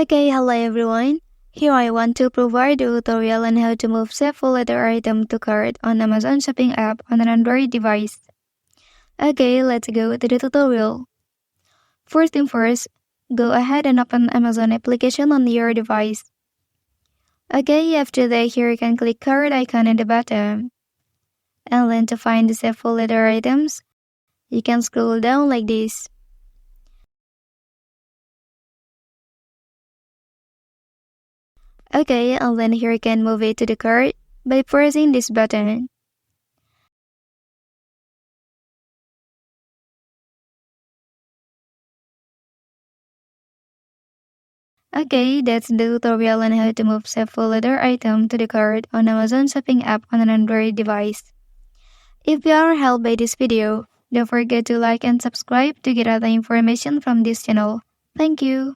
Okay, hello everyone. Here I want to provide a tutorial on how to move save full letter item to cart on Amazon Shopping app on an Android device. Okay, let's go to the tutorial. First thing first, go ahead and open Amazon application on your device. Okay, after that, here you can click cart icon at the bottom. And then to find the save full letter items, you can scroll down like this. Okay, and then here you can move it to the cart by pressing this button. Okay, that's the tutorial on how to move save full letter item to the cart on Amazon Shopping app on an Android device. If you are helped by this video, don't forget to like and subscribe to get other information from this channel. Thank you.